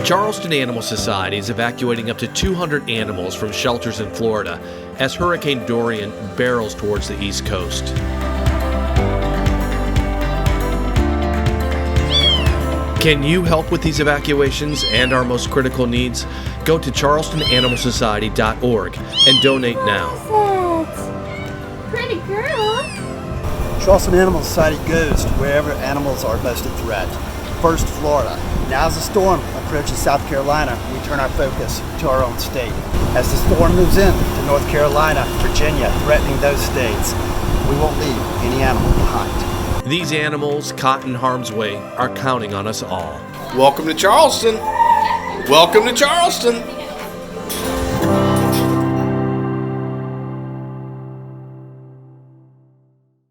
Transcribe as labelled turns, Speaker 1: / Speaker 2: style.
Speaker 1: Charleston Animal Society is evacuating up to 200 animals from shelters in Florida as Hurricane Dorian barrels towards the East Coast. Can you help with these evacuations and our most critical needs? Go to charlestonanimalsociety.org and donate now.
Speaker 2: Pretty girl.
Speaker 3: Charleston Animal Society goes to wherever animals are most at threat. First, Florida. Now as the storm approaches South Carolina, we turn our focus to our own state. As the storm moves in to North Carolina, Virginia, threatening those states, we won't leave any animal behind.
Speaker 1: These animals caught in harm's way are counting on us all.
Speaker 4: Welcome to Charleston. Welcome to Charleston.